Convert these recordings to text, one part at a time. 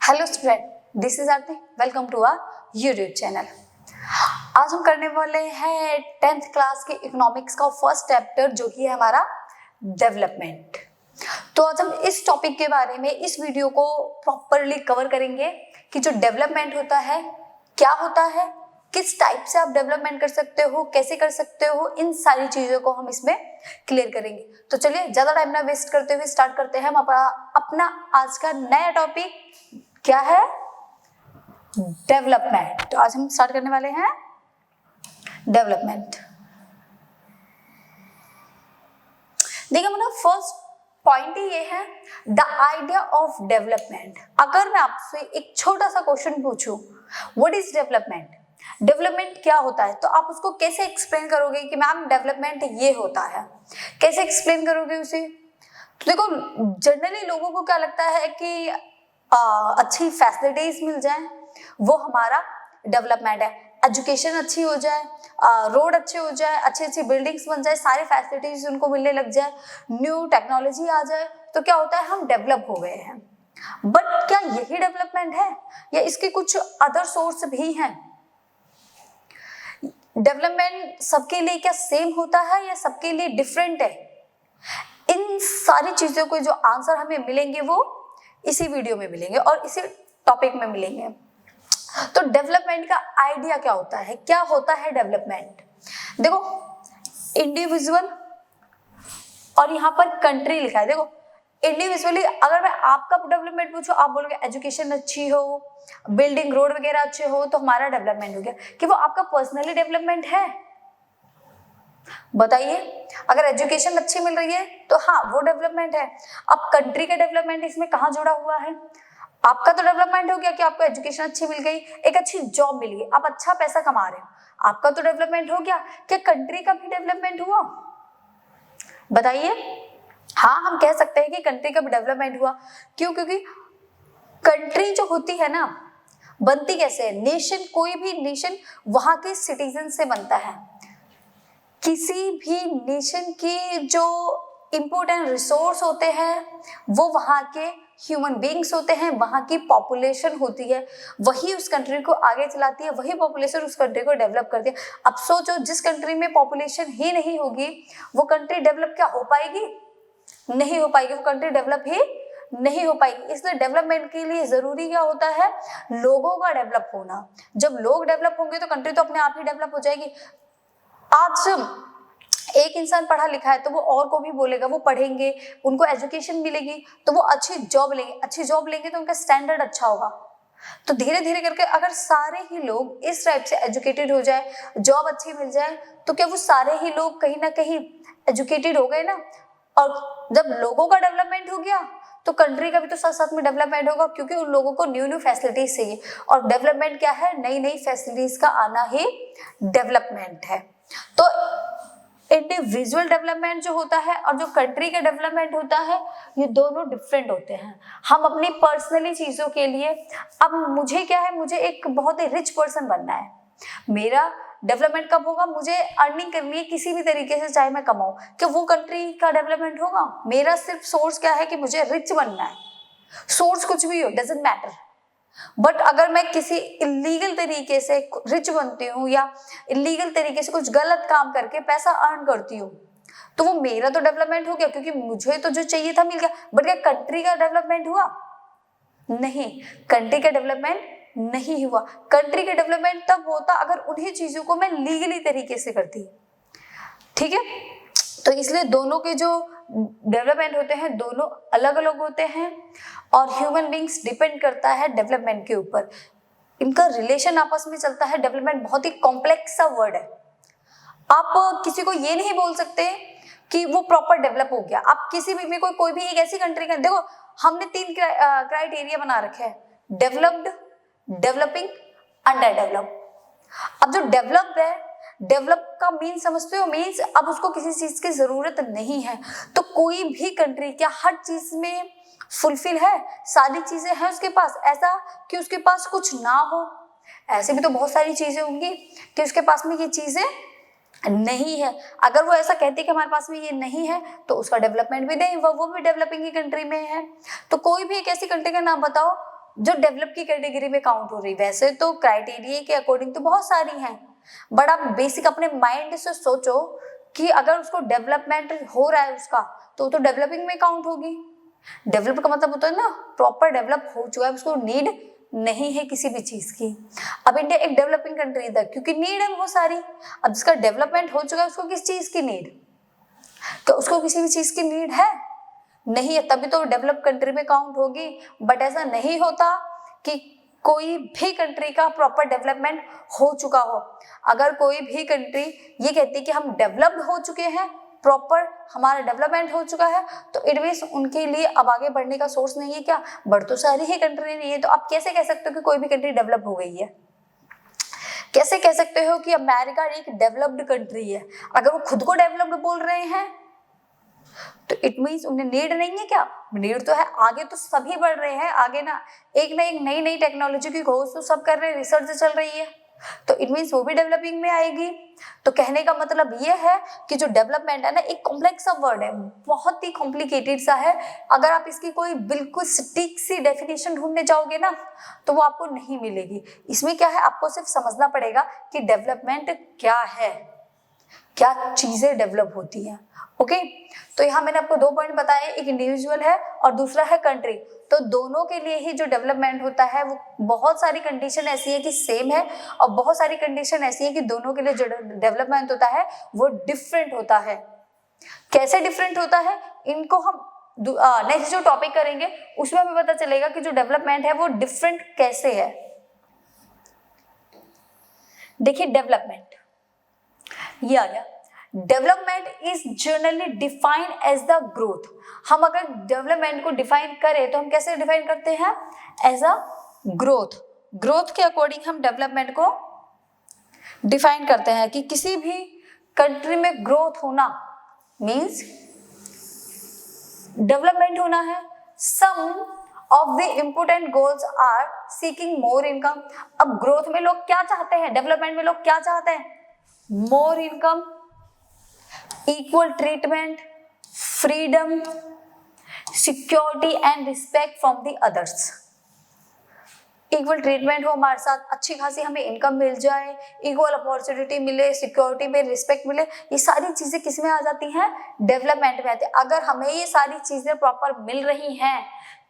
Hello student, this is Aarti. Welcome to our YouTube channel. आज हम करने वाले हैं 10th क्लास के इकोनॉमिक्स का फर्स्ट चैप्टर जो कि है हमारा डेवलपमेंट। तो आज हम इस टॉपिक के बारे में इस वीडियो को प्रॉपरली कवर करेंगे कि जो डेवलपमेंट होता है क्या होता है, किस टाइप से आप डेवलपमेंट कर सकते हो, कैसे कर सकते हो, इन सारी चीजों को हम इसमें क्लियर करेंगे। तो चलिए ज्यादा टाइम ना वेस्ट करते हुए स्टार्ट करते हैं हम अपना आज का नया टॉपिक क्या है, डेवलपमेंट। तो आज हम स्टार्ट करने वाले हैं डेवलपमेंट। देखिए मेरा फर्स्ट पॉइंट ही ये है, द आइडिया ऑफ डेवलपमेंट। अगर मैं आपसे एक छोटा सा क्वेश्चन पूछूं, व्हाट इज डेवलपमेंट, डेवलपमेंट क्या होता है, तो आप उसको कैसे एक्सप्लेन करोगे कि मैम डेवलपमेंट ये होता है, कैसे एक्सप्लेन करोगे उसे? तो देखो जनरली लोगों को क्या लगता है कि अच्छी फैसिलिटीज मिल जाए वो हमारा डेवलपमेंट है, एजुकेशन अच्छी हो जाए, रोड अच्छे हो जाए, अच्छी अच्छी बिल्डिंग्स बन जाए, सारी फैसिलिटीज उनको मिलने लग जाए, न्यू टेक्नोलॉजी आ जाए, तो क्या होता है हम डेवलप हो गए हैं। बट क्या यही डेवलपमेंट है या इसके कुछ अदर सोर्स भी हैं? डेवलपमेंट सबके लिए क्या सेम होता है या सबके लिए डिफरेंट है? इन सारी चीजों को जो आंसर हमें मिलेंगे वो इसी वीडियो में मिलेंगे और इसी टॉपिक में मिलेंगे। तो डेवलपमेंट का आइडिया क्या होता है, क्या होता है डेवलपमेंट? देखो इंडिविजुअल और यहाँ पर कंट्री लिखा है। देखो इंडिविजुअली अगर मैं आपका डेवलपमेंट पूछूं, आप बोलोगे एजुकेशन अच्छी हो, बिल्डिंग रोड वगैरह अच्छे हो, तो हमारा डेवलपमेंट हो गया। कि वो आपका पर्सनली डेवलपमेंट है? बताइए। अगर एजुकेशन अच्छी मिल रही है तो हाँ वो डेवलपमेंट है। अब कंट्री का डेवलपमेंट इसमें कहाँ जुड़ा हुआ है? आपका तो डेवलपमेंट हो गया कि आपको एजुकेशन अच्छी मिल गई, एक अच्छी जॉब मिल गई, आप अच्छा पैसा कमा रहे हो, आपका तो डेवलपमेंट हो गया। क्या कंट्री का भी डेवलपमेंट हुआ? बताइए। हाँ हम कह सकते हैं कि कंट्री का भी डेवलपमेंट हुआ। क्यों? क्योंकि कंट्री जो होती है ना, बनती कैसे है? नेशन, कोई भी नेशन वहां के सिटीजन से बनता है। किसी भी नेशन की जो इंपोर्टेंट रिसोर्स होते हैं वो वहां के ह्यूमन बीइंग्स होते हैं, वहां की पॉपुलेशन होती है, वही उस कंट्री को आगे चलाती है, वही पॉपुलेशन उस कंट्री को डेवलप करती है। अब सोचो जिस कंट्री में पॉपुलेशन ही नहीं होगी वो कंट्री डेवलप क्या हो पाएगी? नहीं हो पाएगी, वो कंट्री डेवलप ही नहीं हो पाएगी। इसलिए डेवलपमेंट के लिए जरूरी क्या होता है? लोगों का डेवलप होना। जब लोग डेवलप होंगे तो कंट्री तो अपने आप ही डेवलप हो जाएगी। आज एक इंसान पढ़ा लिखा है तो वो और को भी बोलेगा, वो पढ़ेंगे, उनको एजुकेशन मिलेगी तो वो अच्छी जॉब लेंगे, अच्छी जॉब लेंगे तो उनका स्टैंडर्ड अच्छा होगा। तो धीरे धीरे करके अगर सारे ही लोग इस टाइप से एजुकेटेड हो जाए, जॉब अच्छी मिल जाए, तो क्या वो सारे ही लोग कहीं ना कहीं एजुकेटेड हो गए ना। और जब लोगों का डेवलपमेंट हो गया तो कंट्री का भी तो साथ साथ में डेवलपमेंट होगा, क्योंकि उन लोगों को न्यू न्यू फैसिलिटीज चाहिए। और डेवलपमेंट क्या है? नई नई फैसिलिटीज का आना ही डेवलपमेंट है। तो इंडिविजुअल डेवलपमेंट जो होता है और जो कंट्री का डेवलपमेंट होता है, ये दोनों डिफरेंट होते हैं। हम अपनी पर्सनली चीजों के लिए, अब मुझे क्या है, मुझे एक बहुत ही रिच पर्सन बनना है। मेरा डेवलपमेंट कब होगा? मुझे अर्निंग करनी है किसी भी तरीके से, चाहे मैं कमाऊं, कि वो कंट्री का डेवलपमेंट होगा? मेरा सिर्फ सोर्स क्या है कि मुझे रिच बनना है। सोर्स कुछ भी हो, डजंट मैटर। बट अगर मैं किसी इलीगल तरीके से रिच बनती हूँ या इलीगल तरीके से कुछ गलत काम करके पैसा अर्न करती हूँ, तो वो मेरा तो डेवलपमेंट हो गया, क्योंकि मुझे तो जो चाहिए था मिल गया। बट क्या कंट्री का डेवलपमेंट हुआ? नहीं, कंट्री का डेवलपमेंट नहीं हुआ। कंट्री का डेवलपमेंट तब होता अगर उन्हीं चीजों को मैं लीगली तरीके से करती। ठीक है, तो इसलिए दोनों के जो डेवलपमेंट होते हैं दोनों अलग अलग होते हैं और ह्यूमन बीइंग्स डिपेंड करता है डेवलपमेंट के ऊपर। इनका रिलेशन आपस में चलता है। डेवलपमेंट बहुत ही कॉम्प्लेक्स सा वर्ड है। आप किसी को ये नहीं बोल सकते कि वो प्रॉपर डेवलप हो गया। आप किसी भी कोई भी एक ऐसी कंट्री का देखो, हमने 3 क्राइटेरिया बना रखे हैं, डेवलप्ड, डेवलपिंग, अंडर डेवलप। अब जो डेवलप्ड है, डेवलप का मीन समझते हो? मीन्स अब उसको किसी चीज की जरूरत नहीं है। तो कोई भी कंट्री क्या हर चीज में फुलफिल है? सारी चीजें हैं उसके पास? ऐसा कि उसके पास कुछ ना हो? ऐसे भी तो बहुत सारी चीजें होंगी कि उसके पास में ये चीजें नहीं है। अगर वो ऐसा कहते कि हमारे पास में ये नहीं है तो उसका डेवलपमेंट भी नहीं, वो भी डेवलपिंग की कंट्री में है। तो कोई भी एक ऐसी कंट्री का नाम बताओ जो डेवलप की कैटेगरी में काउंट हो रही। वैसे तो क्राइटेरिया के अकॉर्डिंग तो बहुत सारी हैं, बट आप बेसिक अपने माइंड से सोचो कि अगर उसको डेवलपमेंट हो रहा है उसका, तो डेवलपिंग में काउंट होगी। डेवलप का मतलब होता है ना प्रॉपर डेवलप हो चुका है, उसको नीड नहीं है किसी भी चीज की। अब इंडिया एक डेवलपिंग कंट्री था क्योंकि नीड है बहुत सारी। अब जिसका डेवलपमेंट हो चुका है उसको किस चीज की नीड, तो उसको किसी भी चीज की नीड है नहीं है, तभी तो डेवलप कंट्री में काउंट होगी। बट ऐसा नहीं होता कि कोई भी कंट्री का प्रॉपर डेवलपमेंट हो चुका हो। अगर कोई भी कंट्री ये कहती है कि हम डेवलप्ड हो चुके हैं, प्रॉपर हमारा डेवलपमेंट हो चुका है, तो इट मींस उनके लिए अब आगे बढ़ने का सोर्स नहीं है क्या? बढ़ तो सारी ही कंट्री नहीं है, तो आप कैसे कह सकते हो कि कोई भी कंट्री डेवलप हो गई है? कैसे कह सकते हो कि अमेरिका एक डेवलप्ड कंट्री है? अगर वो खुद को डेवलप्ड बोल रहे हैं तो इट मींस उन्हें नीड नहीं है क्या? नीड तो है, आगे तो सभी बढ़ रहे हैं, आगे ना एक नई नई टेक्नोलॉजी की खोज तो सब कर रहे हैं, रिसर्च चल रही है, तो इट मींस वो भी डेवलपिंग में आएगी। तो कहने का मतलब ये है कि जो डेवलपमेंट है ना, एक कॉम्प्लेक्स सा वर्ड है, बहुत ही कॉम्प्लिकेटेड सा है। अगर आप इसकी कोई बिल्कुल सटीक सी डेफिनेशन ढूंढने जाओगे ना तो वो आपको नहीं मिलेगी। इसमें क्या है, आपको सिर्फ समझना पड़ेगा कि डेवलपमेंट क्या है, क्या चीजें डेवलप होती हैं। ओके, तो यहाँ मैंने आपको 2 पॉइंट बताए, एक इंडिविजुअल है और दूसरा है कंट्री। तो दोनों के लिए ही जो डेवलपमेंट होता है वो बहुत सारी कंडीशन ऐसी है कि सेम है और बहुत सारी कंडीशन ऐसी है कि दोनों के लिए जो डेवलपमेंट होता है वो डिफरेंट होता है। कैसे डिफरेंट होता है, इनको हम नेक्स्ट जो टॉपिक करेंगे उसमें हमें पता चलेगा कि जो डेवलपमेंट है वो डिफरेंट कैसे है। देखिए डेवलपमेंट ये आ गया। Development is generally defined as the growth. हम अगर डेवलपमेंट को डिफाइन करें तो हम कैसे डिफाइन करते हैं? As a growth. ग्रोथ के अकॉर्डिंग हम डेवलपमेंट को डिफाइन करते हैं कि किसी भी कंट्री में ग्रोथ होना मींस डेवलपमेंट होना है। Some of the important goals are seeking more income. अब ग्रोथ में लोग क्या चाहते हैं, डेवलपमेंट में लोग क्या चाहते हैं? More income, equal treatment, freedom, security and respect from the others. Equal treatment हो हमारे साथ, अच्छी खासी हमें इनकम मिल जाए, इक्वल अपॉर्चुनिटी मिले, सिक्योरिटी में रिस्पेक्ट मिले, ये सारी चीजें किस में आ जाती हैं? डेवलपमेंट में आती है। अगर हमें ये सारी चीजें प्रॉपर मिल रही हैं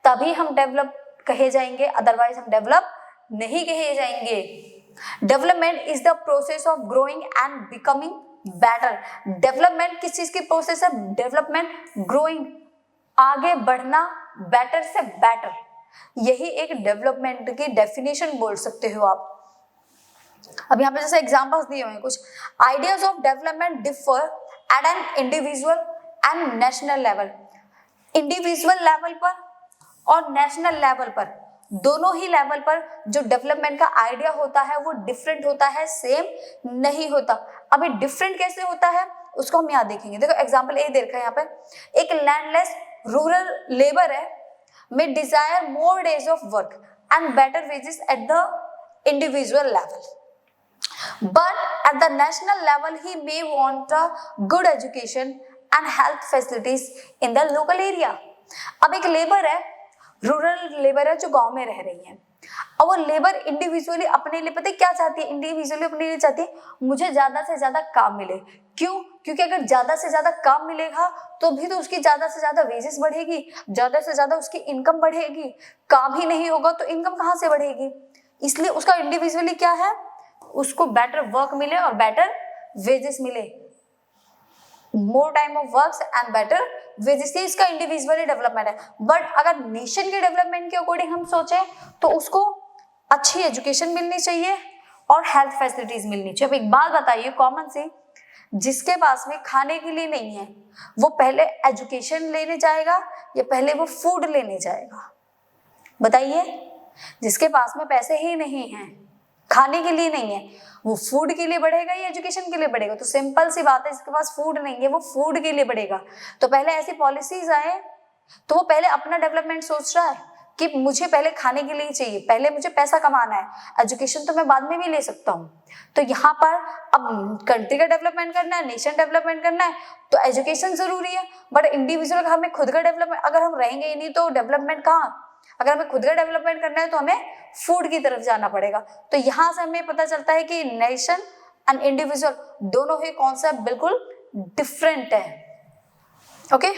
तभी हम डेवलप कहे जाएंगे, अदरवाइज हम डेवलप नहीं कहे जाएंगे। Development is the process of growing and becoming better. Development किस चीज की प्रोसेस है? डेवलपमेंट, ग्रोइंग, आगे बढ़ना, बेटर से बेटर, यही एक डेवलपमेंट की डेफिनेशन बोल सकते हो आप। अब यहाँ पे जैसे एग्जांपल्स दिए हुए हैं कुछ। Ideas of development differ at an individual and national level. Individual level पर और नेशनल लेवल पर, दोनों ही लेवल पर जो डेवलपमेंट का आइडिया होता है वो डिफरेंट होता है, सेम नहीं होता। अब ये डिफरेंट कैसे होता है उसको हम यहाँ देखेंगे। देखो एग्जांपल ए देखा है यहाँ पे, एक लैंडलेस रूरल लेबर है may desire more days of work and better wages at the individual level, but at the national level he may want a good education and health facilities in the local area। अब एक labour है, rural labour है जो गांव में रह रही है, और वो लेबर इंडिविजुअली अपने लिए पता है क्या चाहती है? इंडिविजुअली अपने लिए चाहती है मुझे ज्यादा से ज्यादा काम मिले। क्यों? क्योंकि अगर ज्यादा से ज्यादा काम मिलेगा तो भी तो उसकी ज्यादा से ज्यादा वेजेस बढ़ेगी, ज्यादा से ज्यादा उसकी इनकम बढ़ेगी। काम ही नहीं होगा तो इनकम कहाँ से बढ़ेगी? इसलिए उसका इंडिविजुअली क्या है, उसको बेटर वर्क मिले और बेटर वेजेस मिले, more time of works and better wages, इसका इंडिविजुअली डेवलपमेंट है। बट अगर नेशन के डेवलपमेंट के अकॉर्डिंग हम सोचें तो उसको अच्छी एजुकेशन मिलनी चाहिए और हेल्थ फैसिलिटीज मिलनी चाहिए। अब एक बात बताइए कॉमन सी, जिसके पास में खाने के लिए नहीं है वो पहले एजुकेशन लेने जाएगा या पहले वो फूड लेने जाएगा? बताइए। जिसके पास में पैसे ही नहीं है, खाने के लिए नहीं है, वो फूड के लिए बढ़ेगा या एजुकेशन के लिए बढ़ेगा? तो सिंपल सी बात है, जिसके पास फूड नहीं है वो फूड के लिए बढ़ेगा। तो पहले ऐसी पॉलिसीज आए तो वो पहले अपना डेवलपमेंट सोच रहा है कि मुझे पहले खाने के लिए चाहिए, पहले मुझे पैसा कमाना है, एजुकेशन तो मैं बाद में भी ले सकता हूँ। तो यहाँ पर अब कंट्री का डेवलपमेंट करना है, नेशन डेवलपमेंट करना है तो एजुकेशन जरूरी है। बट इंडिविजुअल हमें खुद का डेवलपमेंट, अगर हम रहेंगे ही नहीं तो डेवलपमेंट कहाँ? अगर हमें खुद का डेवलपमेंट करना है तो हमें फूड की तरफ जाना पड़ेगा। तो यहाँ से हमें पता चलता है कि नेशन एंड इंडिविजुअल दोनों ही कॉन्सेप्ट बिल्कुल डिफरेंट है। ओके,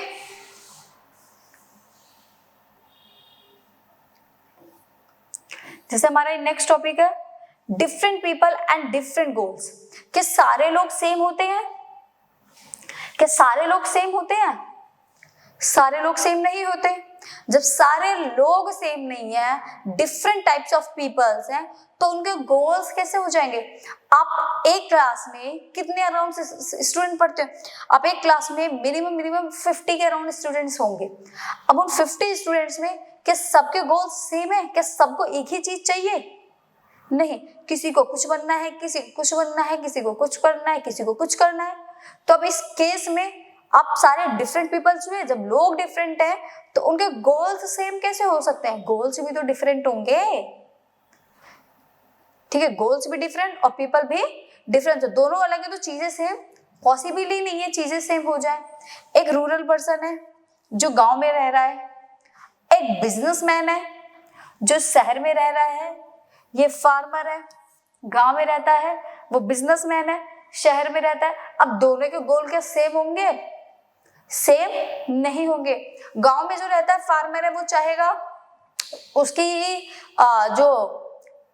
जैसे हमारा नेक्स्ट टॉपिक है different people and different goals. क्या सारे लोग सेम होते हैं? क्या सारे लोग सेम होते हैं? सारे लोग सेम नहीं होते। जब सारे लोग सेम नहीं है, डिफरेंट टाइप्स ऑफ पीपल्स हैं, तो उनके गोल्स कैसे हो जाएंगे? आप एक क्लास में कितने अराउंड स्टूडेंट पढ़ते हैं? आप एक क्लास में मिनिमम 50 के अराउंड स्टूडेंट्स होंगे। अब उन 50 स्टूडेंट्स में क्या सबके गोल्स सेम है? क्या सबको एक ही चीज चाहिए? नहीं, किसी को कुछ बनना है, किसी को कुछ बनना है, किसी को कुछ करना है, किसी को कुछ करना है। तो अब इस केस में आप सारे डिफरेंट पीपल्स हुए। जब लोग डिफरेंट हैं तो उनके गोल्स सेम कैसे हो सकते हैं? गोल्स भी तो डिफरेंट होंगे। ठीक है, गोल्स भी डिफरेंट और पीपल भी डिफरेंट, तो दोनों अलग है तो चीजें सेम पॉसिबल नहीं है चीजें सेम हो जाए। एक रूरल पर्सन है जो गांव में रह रहा है, एक बिजनेसमैन है जो शहर में रह रहा है, ये फार्मर है गांव में रहता है, वो बिजनेसमैन है शहर में रहता है। अब दोनों के गोल क्या सेम होंगे? सेम नहीं होंगे। गांव में जो रहता है फार्मर है, वो चाहेगा उसकी जो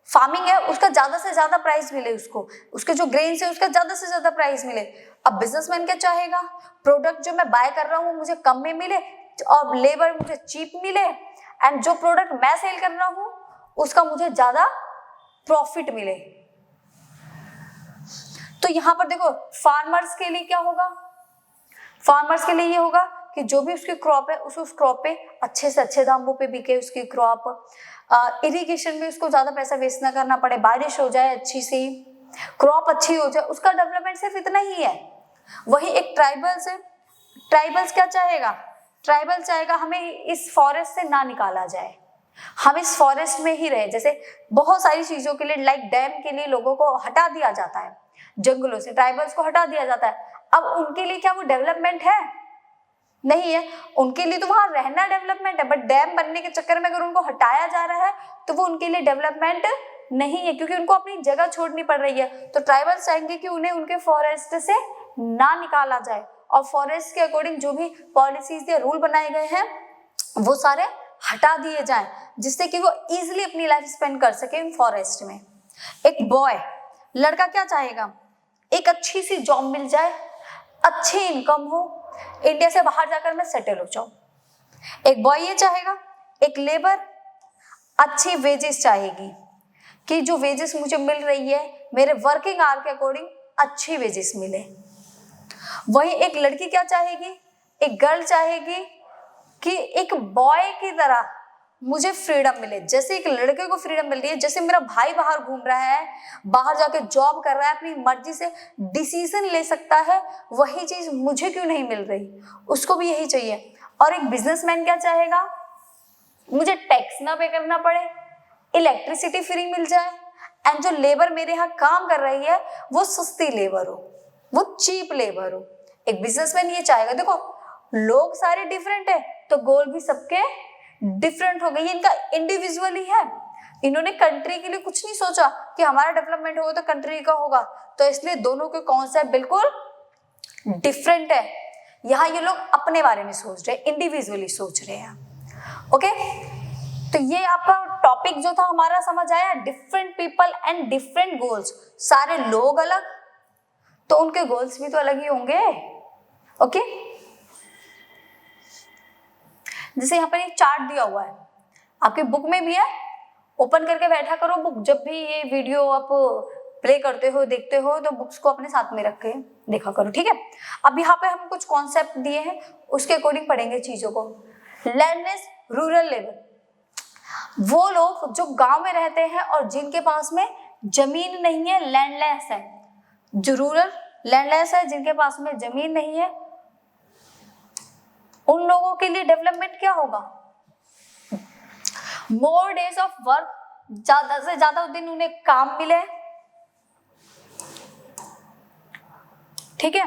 फार्मिंग है उसका ज्यादा से ज्यादा प्राइस मिले, उसको उसके जो ग्रेन्स है उसका ज्यादा से ज्यादा प्राइस मिले। अब बिजनेसमैन क्या चाहेगा? प्रोडक्ट जो मैं बाय कर रहा हूँ मुझे कम में मिले और लेबर मुझे चीप मिले, एंड जो प्रोडक्ट मैं सेल कर रहा हूँ उसका मुझे ज्यादा प्रॉफिट मिले। तो यहां पर देखो फार्मर्स के लिए क्या होगा? फार्मर्स के लिए ये होगा कि जो भी उसकी क्रॉप है उस क्रॉप पे अच्छे से अच्छे दामों पे बिके उसकी क्रॉप, इरिगेशन में उसको ज्यादा पैसा वेस्ट ना करना पड़े, बारिश हो जाए अच्छी सी, क्रॉप अच्छी हो जाए, उसका डेवलपमेंट सिर्फ इतना ही है। वही एक ट्राइबल्स है, ट्राइबल्स क्या चाहेगा? ट्राइबल चाहेगा हमें इस फॉरेस्ट से ना निकाला जाए, हम इस फॉरेस्ट में ही रहे। जैसे बहुत सारी चीजों के लिए, लाइक डैम के लिए लोगों को हटा दिया जाता है जंगलों से, ट्राइबल्स को हटा दिया जाता है। अब उनके लिए क्या वो डेवलपमेंट है? नहीं है। उनके लिए तो वहां रहना डेवलपमेंट है, बट डैम बनने के चक्कर में अगर उनको हटाया जा रहा है तो वो उनके लिए डेवलपमेंट नहीं है, क्योंकि उनको अपनी जगह छोड़नी पड़ रही है। तो ट्राइबल्स चाहेंगे कि उन्हें उनके फॉरेस्ट से ना निकाला जाए और फॉरेस्ट के अकॉर्डिंग जो भी पॉलिसीज या रूल बनाए गए हैं वो सारे हटा दिए जाएं, जिससे कि वो इजिली अपनी लाइफ स्पेंड कर सके फॉरेस्ट में। एक बॉय, लड़का क्या चाहेगा? एक अच्छी सी जॉब मिल जाए, अच्छी इनकम हो, इंडिया से बाहर जाकर मैं सेटल हो जाऊं। एक बॉय ये चाहेगा। एक लेबर अच्छी वेजेस चाहेगी कि जो वेजेस मुझे मिल रही है मेरे वर्किंग आवर के अकॉर्डिंग अच्छी वेजेस मिले। वही एक लड़की क्या चाहेगी? एक गर्ल चाहेगी कि एक बॉय की तरह मुझे फ्रीडम मिले, जैसे एक लड़के को फ्रीडम मिल रही है, जैसे मेरा भाई बाहर घूम रहा है, बाहर जाके जॉब कर रहा है, अपनी मर्जी से डिसीजन ले सकता है, वही चीज मुझे क्यों नहीं मिल रही? उसको भी यही चाहिए। और एक बिजनेसमैन क्या चाहेगा? मुझे टैक्स ना पे करना पड़े, इलेक्ट्रिसिटी फ्री मिल जाए, एंड जो लेबर मेरे यहाँ काम कर रही है वो सस्ती लेबर हो, वो चीप लेबर हो। एक बिजनेसमैन ये चाहेगा। देखो लोग सारे डिफरेंट है तो गोल भी सबके डिफरेंट हो गई। इनका इंडिविजुअली है, इन्होंने कंट्री के लिए कुछ नहीं सोचा कि हमारा डेवलपमेंट होगा तो कंट्री का होगा, तो इसलिए दोनों के कॉन्सेप्ट बिल्कुल डिफरेंट है। यहाँ ये लोग अपने बारे में सोच रहे हैं, इंडिविजुअली सोच रहे हैं। ओके, तो ये आपका टॉपिक जो था हमारा समझ आया, different people and different goals. सारे लोग अलग तो उनके गोल्स भी तो अलग ही होंगे। ओके, जैसे यहाँ पर एक चार्ट दिया हुआ है, आपकी बुक में भी है, ओपन करके बैठा करो बुक। जब भी ये वीडियो आप प्ले करते हो, देखते हो, तो बुक्स को अपने साथ में रख के देखा करो, ठीक है। अब यहाँ पे हम कुछ कॉन्सेप्ट दिए हैं, उसके अकॉर्डिंग पढ़ेंगे चीजों को। लैंडलेस रूरल लेवल, वो लोग जो गांव में रहते हैं और जिनके पास में जमीन नहीं है, लैंडलेस है। जो रूरल लैंडलेस है, जिनके पास में जमीन नहीं है, उन लोगों के लिए डेवलपमेंट क्या होगा? मोर डेज ऑफ वर्क, ज्यादा से ज्यादा दिन उन्हें काम मिले, ठीक है,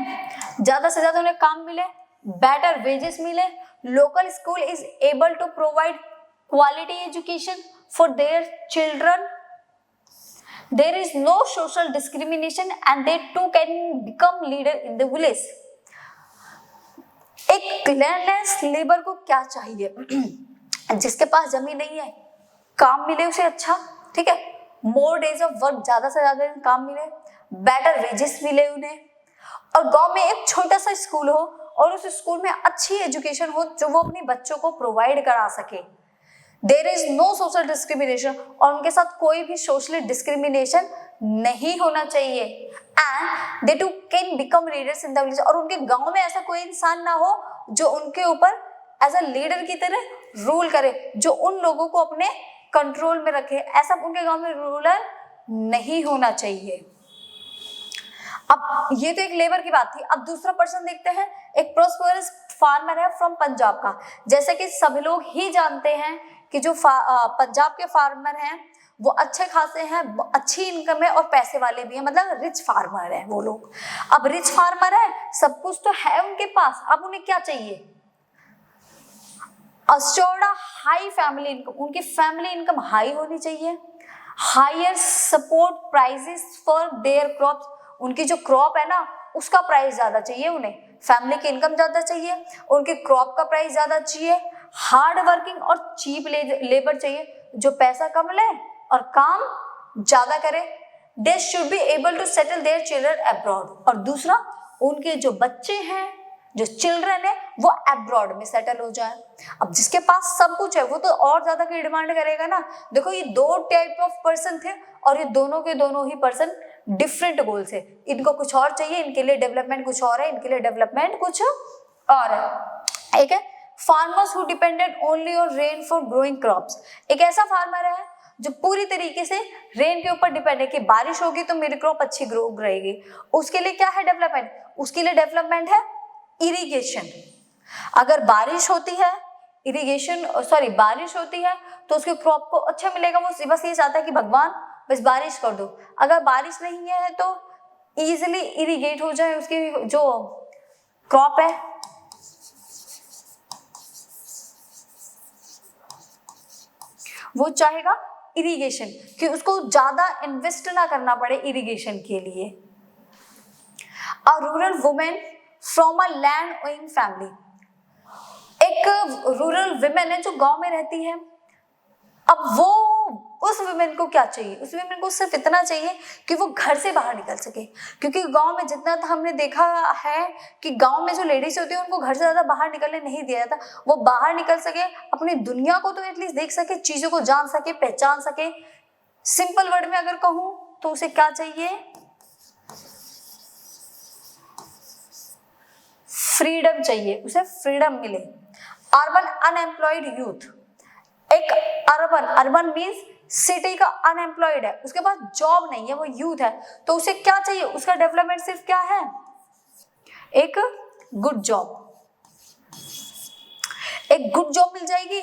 ज्यादा से ज्यादा उन्हें काम मिले, बेटर वेजेस मिले, local school is able to provide quality education for their children. There is no social discrimination and they too can become leader in the village. एक लैंडलेस लेबर को क्या चाहिए? जिसके पास जमीन नहीं है, काम मिले उसे अच्छा, ठीक है, मोर डेज ऑफ वर्क, ज्यादा से ज्यादा काम मिले, बेटर वेजेस मिले उन्हें, और गांव में एक छोटा सा स्कूल हो और उस स्कूल में अच्छी एजुकेशन हो जो वो अपने बच्चों को प्रोवाइड करा सके। There is no social discrimination, और उनके साथ कोई भी सोशली डिस्क्रिमिनेशन नहीं होना चाहिए। And they too can become leaders in the village, और उनके गांव में ऐसा कोई इंसान ना हो जो उनके ऊपर एज अ लीडर की तरह रूल करे, जो उन लोगों को अपने कंट्रोल में रखे। ऐसा उनके गांव में रूलर नहीं होना चाहिए। अब ये तो एक लेबर की बात थी। अब दूसरा पर्सन देखते हैं, एक प्रोस्पेरस फार्मर है फ्रॉम पंजाब का। जैसे कि सभी लोग ही जानते हैं कि जो पंजाब के फार्मर हैं वो अच्छे खासे हैं, अच्छी इनकम है और पैसे वाले भी हैं, मतलब रिच फार्मर है वो लोग। अब रिच फार्मर है, सब कुछ तो है उनके पास, अब उन्हें क्या चाहिए? अस्योर्ड हाई फैमिली इनकम, उनकी फैमिली इनकम हाई होनी चाहिए। Higher support prices for their crops, उनकी जो क्रॉप है ना उसका प्राइस ज्यादा चाहिए उन्हें, फैमिली की इनकम ज्यादा चाहिए, उनकी क्रॉप का प्राइस ज्यादा चाहिए। हार्ड वर्किंग और चीप लेबर चाहिए जो पैसा कम ले और काम ज्यादा करे। They should be able to settle their children abroad, और दूसरा उनके जो बच्चे हैं, जो चिल्ड्रन है, वो अब्रॉड में सेटल हो जाए। अब जिसके पास सब कुछ है वो तो और ज्यादा की डिमांड करेगा ना। देखो ये दो टाइप ऑफ पर्सन थे और ये दोनों के दोनों ही पर्सन डिफरेंट गोल्स है। इनको कुछ और चाहिए, इनके लिए डेवलपमेंट कुछ और है, इनके लिए डेवलपमेंट कुछ और है। एक है farmers who depended only on rain for growing crops, एक ऐसा फार्मर है जो पूरी तरीके से रेन के ऊपर डिपेंड है कि बारिश होगी तो मेरी क्रॉप अच्छी ग्रो रहेगी। उसके लिए क्या है डेवलपमेंट? उसके लिए डेवलपमेंट है इरिगेशन। अगर बारिश होती है बारिश होती है तो उसके क्रॉप को अच्छा मिलेगा। वो बस ये चाहता है कि भगवान बस बारिश कर दो। अगर बारिश नहीं है तो इजीली इरिगेट हो जाए उसकी जो क्रॉप है। वो चाहेगा इरिगेशन कि उसको ज्यादा इन्वेस्ट ना करना पड़े इरिगेशन के लिए। A rural women from a land owing family, एक रूरल वुमेन है जो गांव में रहती है। अब वो उस वुमेन को क्या चाहिए? उस वुमेन को सिर्फ इतना चाहिए कि वो घर से बाहर निकल सके, क्योंकि गांव में जितना हमने देखा है कि गांव में जो लेडीज होती है उनको घर से ज्यादा बाहर निकलने नहीं दिया जाता। वो बाहर निकल सके, अपनी दुनिया को तो एटलीस्ट देख सके, चीजों को जान सके, पहचान सके। सिंपल वर्ड में अगर कहूं तो उसे क्या चाहिए? फ्रीडम चाहिए, उसे फ्रीडम मिले। अर्बन अनएम्प्लॉयड यूथ, एक अर्बन मीन्स सिटी का अनएम्प्लॉयड है, उसके पास जॉब नहीं है, वो यूथ है, तो उसे क्या चाहिए? उसका डेवलपमेंट सिर्फ क्या है? एक गुड जॉब। एक गुड जॉब मिल जाएगी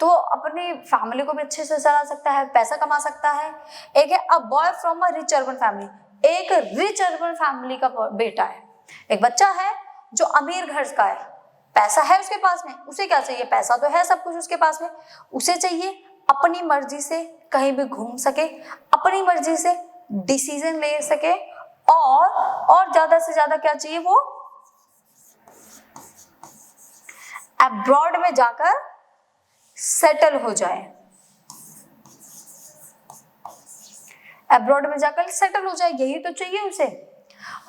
तो अपनी फैमिली को भी अच्छे से चला सकता है, पैसा कमा सकता है। एक है a boy from a rich urban family, एक रिच अर्बन फैमिली का बेटा है, एक बच्चा है जो अमीर घर का है, पैसा है उसके पास में। उसे क्या चाहिए? पैसा तो है, सब कुछ उसके पास में। उसे चाहिए अपनी मर्जी से कहीं भी घूम सके, अपनी मर्जी से डिसीजन ले सके, और ज्यादा से ज्यादा क्या चाहिए? वो अब्रॉड में जाकर सेटल हो जाए, अब्रॉड में जाकर सेटल हो जाए, यही तो चाहिए उसे।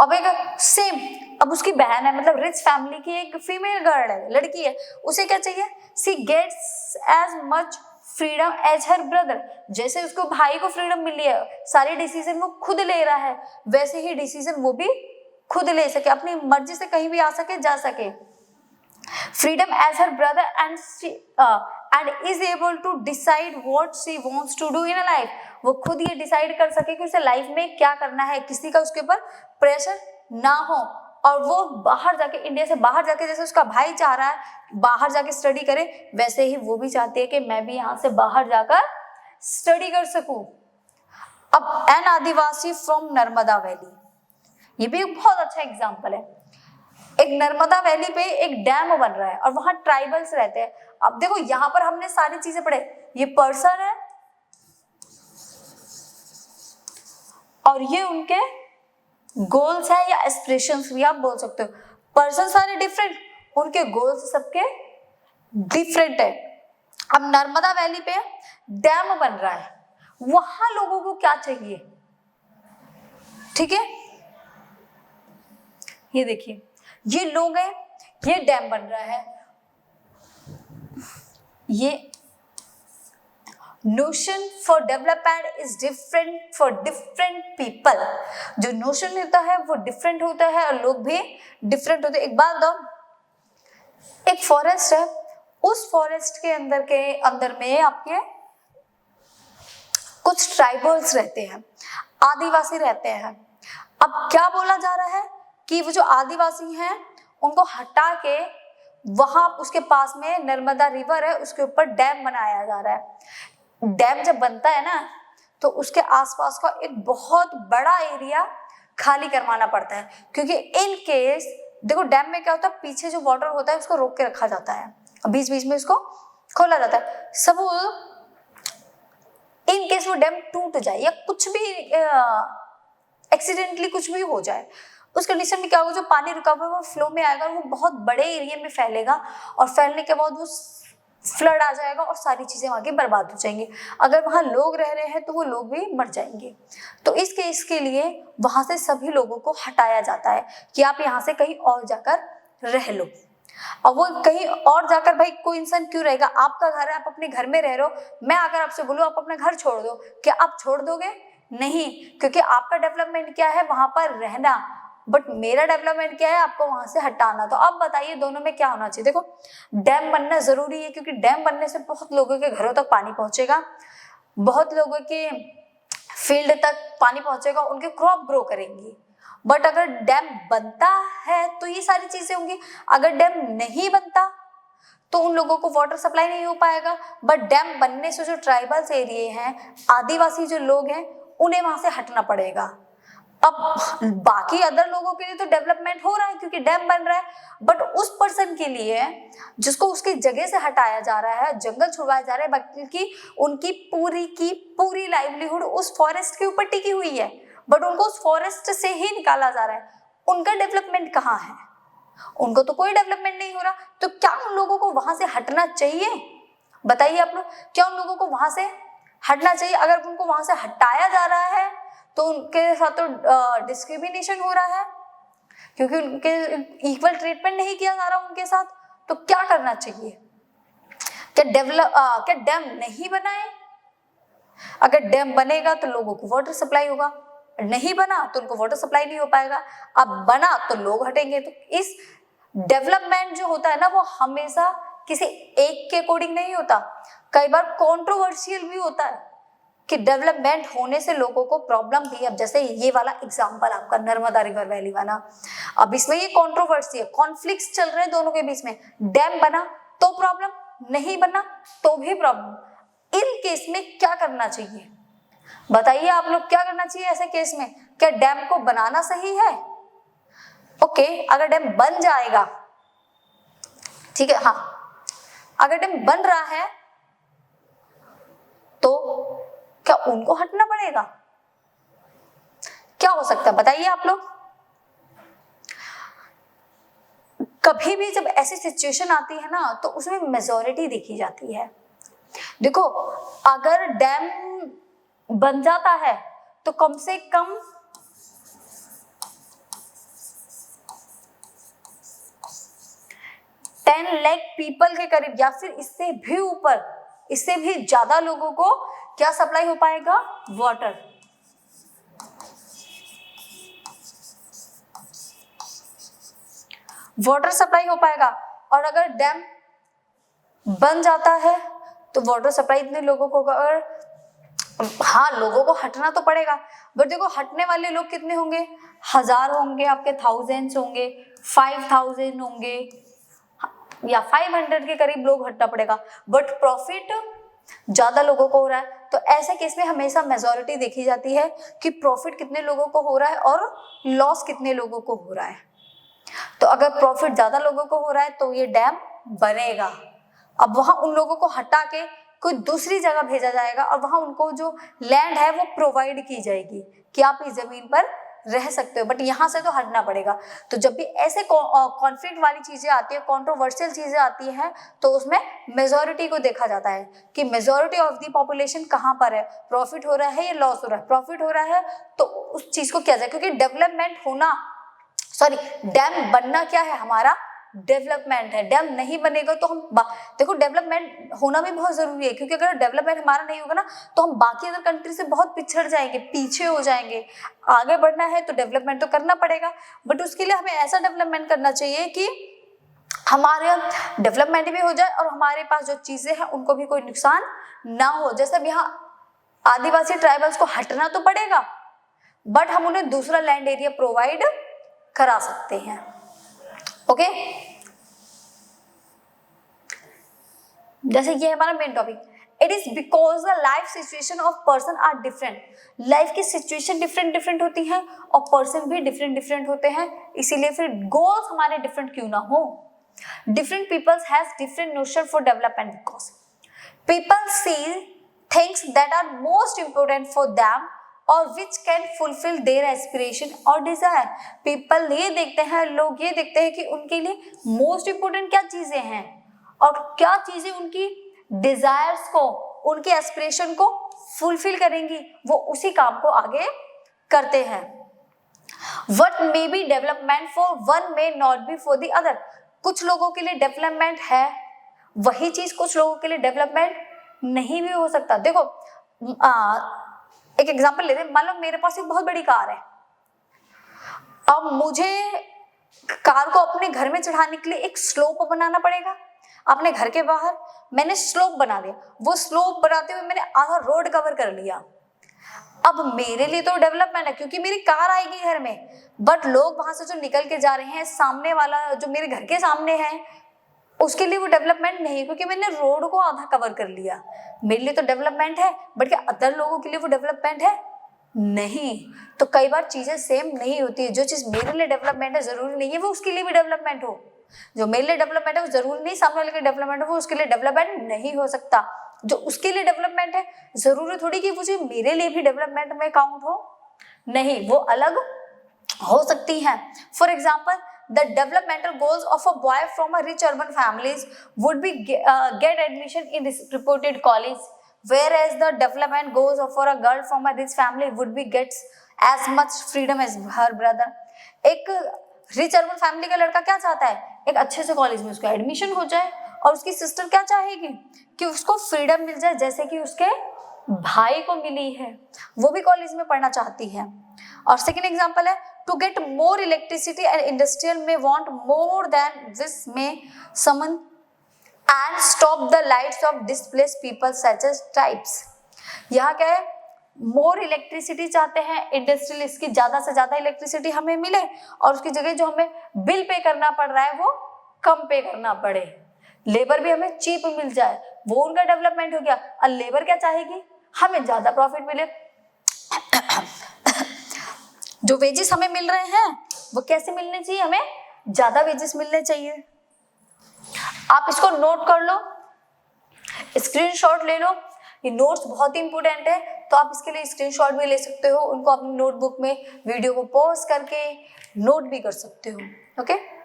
अब एक सेम, अब उसकी बहन है, मतलब रिच फैमिली की एक फीमेल गर्ल है, लड़की है, उसे क्या चाहिए? She gets as much freedom as her brother, जैसे उसको भाई को फ्रीडम मिली है, सारे डिसीजन वो खुद ले रहा है, वैसे ही डिसीजन वो भी खुद ले सके, अपनी मर्जी से कहीं भी आ सके, जा सके। Freedom as her brother and is able to decide what she wants to do in life, वो खुद ये डिसाइड कर सके कि उसे लाइफ में क्या करना है, किसी का उसके ऊपर प्रेशर ना हो। और वो बाहर जाके, इंडिया से बाहर जाके, जैसे उसका भाई चाह रहा है बाहर जाके स्टडी करे, वैसे ही वो भी चाहती है कि मैं भी यहाँ से बाहर जाकर स्टडी कर सकूं। अब an adivasi from Narmada valley, ये भी एक बहुत अच्छा एग्जाम्पल है। एक नर्मदा वैली पे एक डैम बन रहा है और वहां ट्राइबल्स रहते हैं। अब देखो यहाँ पर हमने सारी चीजें पढ़े, ये पर्सन है और ये उनके गोल्स है या एस्पिरेशंस भी आप बोल सकते हो। पर्सन सारे डिफरेंट, उनके गोल्स सबके डिफरेंट है। अब नर्मदा वैली पे डैम बन रहा है, वहां लोगों को क्या चाहिए, ठीक है। ये देखिए, ये लोग हैं, ये डैम बन रहा है, ये notion for development is different for different people. जो नोशन होता है वो डिफरेंट होता है और लोग भी डिफरेंट होते हैं। एक बात दो, एक फॉरेस्ट है, उस फॉरेस्ट के अंदर में आपके कुछ ट्राइबल्स रहते हैं, आदिवासी रहते हैं। अब क्या बोला जा रहा है कि वो जो आदिवासी हैं उनको हटा के वहां उसके पास में नर्मदा रिवर है, उसके ऊपर डैम बनाया जा रहा है। डैम जब बनता है ना तो उसके आसपास का एक बहुत बड़ा एरिया खाली करवाना पड़ता है, क्योंकि इन केस देखो डैम में क्या होता है, पीछे जो वाटर होता है उसको रोक के रखा जाता है, बीच बीच में उसको खोला जाता है। सब इन केस वो डैम टूट जाए या कुछ भी एक्सीडेंटली कुछ भी हो जाए, उस कंडीशन में क्या होगा, जो पानी रुका हुआ है वो फ्लो में आएगा, वो बहुत बड़े एरिया में फैलेगा और फैलने के बाद वो फ्लड आ जाएगा और सारी चीजें वहां की बर्बाद हो जाएंगी। अगर वहां लोग रह रहे हैं तो वो लोग भी मर जाएंगे। तो इस केस के लिए वहां से सभी लोगों को हटाया जाता है कि आप यहाँ से कहीं और जाकर रह लो। और वो कहीं और जाकर, भाई कोई इंसान क्यों रहेगा, आपका घर है, आप अपने घर में रह रहे हो, मैं अगर आपसे बोलूं आप अपना घर छोड़ दो, क्या आप छोड़ दोगे? नहीं, क्योंकि आपका डेवलपमेंट क्या है, वहां पर रहना, बट मेरा डेवलपमेंट क्या है, आपको वहां से हटाना। तो अब बताइए दोनों में क्या होना चाहिए। देखो डैम बनना जरूरी है, क्योंकि डैम बनने से बहुत लोगों के घरों तक पानी पहुंचेगा, बहुत लोगों के फील्ड तक पानी पहुंचेगा, उनके क्रॉप ग्रो करेंगी। बट अगर डैम बनता है तो ये सारी चीजें होंगी, अगर डैम नहीं बनता तो उन लोगों को वाटर सप्लाई नहीं हो पाएगा। बट डैम बनने से जो ट्राइबल्स एरिया हैं, आदिवासी जो लोग हैं, उन्हें वहां से हटना पड़ेगा। अब बाकी अदर लोगों के लिए तो डेवलपमेंट हो रहा है क्योंकि डैम बन रहा है, बट उस पर्सन के लिए जिसको उसकी जगह से हटाया जा रहा है, जंगल छुड़वाया जा रहा है, बल्कि उनकी की पूरी लाइवलीहुड उस फॉरेस्ट के ऊपर टिकी हुई है, बट उनको उस फॉरेस्ट से ही निकाला जा रहा है। उनका डेवलपमेंट कहाँ है? उनको तो कोई डेवलपमेंट नहीं हो रहा। तो क्या उन लोगों को वहां से हटना चाहिए? बताइए आप लोग, क्या उन लोगों को वहां से हटना चाहिए? अगर उनको वहां से हटाया जा रहा है तो उनके साथ तो डिस्क्रिमिनेशन हो रहा है, क्योंकि उनके इक्वल ट्रीटमेंट नहीं किया जा रहा उनके साथ। तो क्या करना चाहिए? क्या डैम नहीं बनाए? अगर डैम बनेगा तो लोगों को वाटर सप्लाई होगा, नहीं बना तो उनको वाटर सप्लाई नहीं हो पाएगा, अब बना तो लोग हटेंगे। तो इस डेवलपमेंट जो होता है ना, वो हमेशा किसी एक के अकॉर्डिंग नहीं होता, कई बार कंट्रोवर्शियल भी होता है कि डेवलपमेंट होने से लोगों को प्रॉब्लम भी। अब जैसे ये वाला एग्जांपल आपका नर्मदा रिवर वैली वाला, अब इसमें ये कंट्रोवर्सी है, कॉन्फ्लिक्ट्स चल रहे हैं दोनों के बीच में। डैम बना तो प्रॉब्लम, नहीं बना तो भी प्रॉब्लम। इन केस में क्या करना चाहिए बताइए आप लोग, क्या करना चाहिए ऐसे केस में? क्या डैम को बनाना सही है? ओके, अगर डैम बन जाएगा, ठीक है, हाँ, अगर डैम बन रहा है तो क्या उनको हटना पड़ेगा? क्या हो सकता है बताइए आप लोग। कभी भी जब ऐसी सिचुएशन आती है ना तो उसमें मेजॉरिटी देखी जाती है। देखो अगर डैम बन जाता है तो कम से कम 10 लाख पीपल के करीब या फिर इससे भी ऊपर, इससे भी ज्यादा लोगों को क्या सप्लाई हो पाएगा? वाटर। वाटर सप्लाई हो पाएगा। और अगर डैम बन जाता है तो वाटर सप्लाई इतने लोगों को, अगर हाँ लोगों को हटना तो पड़ेगा, बट देखो हटने वाले लोग कितने होंगे? 1000 होंगे, आपके थाउजेंड्स होंगे, 5000 होंगे या 500 के करीब लोग हटना पड़ेगा, बट प्रॉफिट ज्यादा लोगों को हो रहा है। तो ऐसे केस में हमेशा मेजॉरिटी देखी जाती है कि प्रॉफिट कितने लोगों को हो रहा है और लॉस कितने लोगों को हो रहा है। तो अगर प्रॉफिट ज्यादा लोगों को हो रहा है तो ये डैम बनेगा। अब वहां उन लोगों को हटा के कोई दूसरी जगह भेजा जाएगा और वहां उनको जो लैंड है वो प्रोवाइड की जाएगी कि आप इस जमीन पर रह सकते हो, बट यहाँ से तो हटना पड़ेगा। तो जब भी ऐसे कॉन्फ्लिक्ट वाली चीजें आती है, कंट्रोवर्शियल चीजें आती हैं, तो उसमें मेजोरिटी को देखा जाता है कि मेजोरिटी ऑफ द पॉपुलेशन कहाँ पर है, प्रॉफिट हो रहा है या लॉस हो रहा है। प्रॉफिट हो रहा है तो उस चीज को किया जाए, क्योंकि डेवलपमेंट होना, सॉरी डैम बनना क्या है, हमारा डेवलपमेंट है। डैम नहीं बनेगा तो हम देखो डेवलपमेंट होना भी बहुत जरूरी है, क्योंकि अगर डेवलपमेंट हमारा नहीं होगा ना तो हम बाकी अदर कंट्री से बहुत पिछड़ जाएंगे, पीछे हो जाएंगे। आगे बढ़ना है तो डेवलपमेंट तो करना पड़ेगा, बट उसके लिए हमें ऐसा डेवलपमेंट करना चाहिए कि हमारे डेवलपमेंट भी हो जाए और हमारे पास जो चीजें हैं उनको भी कोई नुकसान ना हो। जैसे अब यहाँ आदिवासी ट्राइबल्स को हटना तो पड़ेगा, बट हम उन्हें दूसरा लैंड एरिया प्रोवाइड करा सकते हैं। ओके, जैसे ये हमारा main topic, it is because the life situation of person are different. Life की सिचुएशन डिफरेंट डिफरेंट होती है और पर्सन भी डिफरेंट डिफरेंट होते हैं, इसीलिए फिर गोल्स हमारे डिफरेंट क्यों ना हो। Different peoples has different notion for development because people see things that are most important for them और which can fulfil their aspiration और डिजायर। पीपल ये देखते हैं, लोग ये देखते हैं कि उनके लिए मोस्ट इंपोर्टेंट क्या चीजें हैं और क्या चीजें उनकी डिजायर्स को, उनके एस्पिरेशन को फुलफिल करेंगी, वो उसी काम को आगे करते हैं। What may be development for one may not be for the other। कुछ लोगों के लिए डेवलपमेंट है, वही चीज कुछ लोगों के लिए डेवलपमेंट नहीं भी हो सकता। देखो एक एग्जांपल लेते हैं, मान लो मेरे पास एक बहुत बड़ी कार है, अब मुझे कार को अपने घर में चढ़ाने के लिए एक स्लोप बनाना पड़ेगा। अपने घर के बाहर मैंने स्लोप बना दिया, वो स्लोप बनाते हुए मैंने आधा रोड कवर कर लिया। अब मेरे लिए तो डेवलपमेंट है क्योंकि मेरी कार आएगी घर में, बट लोग वहां से जो निकल के जा रहे हैं, सामने वाला जो मेरे घर के सामने है, उसके लिए वो डेवलपमेंट नहीं, क्योंकि मैंने रोड को आधा कवर कर लिया। मेरे लिए तो डेवलपमेंट है, बट क्या अदर लोगों के लिए वो डेवलपमेंट है? नहीं। तो कई बार चीजें सेम नहीं होती है। जो चीज मेरे लिए डेवलपमेंट है जरूरी नहीं है वो उसके लिए भी डेवलपमेंट हो। जो मेरे लिए डेवलपमेंट है वो जरूरी नहीं सामने वाले के डेवलपमेंट हो, वो उसके लिए डेवलपमेंट नहीं हो सकता। जो उसके लिए डेवलपमेंट है जरूरी थोड़ी कि वो चीज मेरे लिए भी डेवलपमेंट में काउंट हो, नहीं, वो अलग हो सकती है। For example, the developmental goals of a boy from a rich urban families would be get admission in this reputed college, whereas the development goals of for a girl from a rich family would be gets as much freedom as her brother। एक rich urban family का लड़का क्या चाहता है? एक अच्छे से college में उसका एडमिशन हो जाए, और उसकी सिस्टर क्या चाहेगी कि उसको फ्रीडम मिल जाए जैसे कि उसके भाई को मिली है, वो भी कॉलेज में पढ़ना चाहती है। और सेकेंड एग्जाम्पल है, to get more electricity and industrial may want more than this may summon and stop the lights of displaced people such as tribes। यहाँ क्या है, मोर इलेक्ट्रिसिटी चाहते हैं, इंडस्ट्रियल इसकी ज्यादा से ज्यादा इलेक्ट्रिसिटी हमें मिले और उसकी जगह जो हमें बिल पे करना पड़ रहा है वो कम पे करना पड़े, लेबर भी हमें चीप मिल जाए, वो उनका डेवलपमेंट हो गया। और लेबर क्या चाहेगी? हमें ज्यादा प्रॉफिट मिले। जो वेजेस हमें मिल रहे हैं वो कैसे मिलने चाहिए? हमें ज्यादा वेजेस मिलने चाहिए। आप इसको नोट कर लो, स्क्रीनशॉट ले लो, ये नोट्स बहुत ही इंपॉर्टेंट है, तो आप इसके लिए स्क्रीनशॉट भी ले सकते हो, उनको अपनी नोटबुक में वीडियो को पॉज करके नोट भी कर सकते हो। ओके,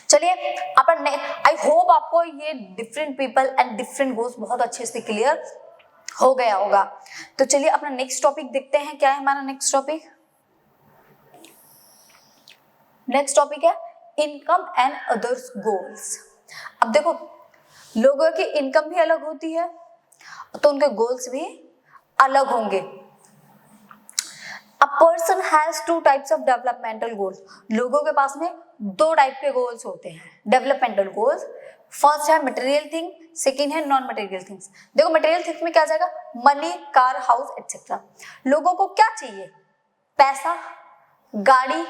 चलिए अपन आई होप आपको ये different people and different goals बहुत अच्छे से क्लियर हो गया होगा। तो चलिए अपना नेक्स्ट टॉपिक देखते हैं। क्या है हमारा नेक्स्ट टॉपिक? नेक्स्ट टॉपिक है इनकम एंड अदर्स गोल्स। अब देखो, लोगों की इनकम भी अलग होती है तो उनके गोल्स भी अलग होंगे। A person has two types of developmental goals। लोगों के पास में दो टाइप के गोल्स होते हैं डेवलपमेंटल गोल्स। फर्स्ट है मटेरियल थिंग, सेकेंड है नॉन मटेरियल थिंग्स। देखो मटेरियल थिंग्स में क्या जाएगा? Money, car, house etcetera. लोगों को क्या चाहिए? पैसा, गाड़ी,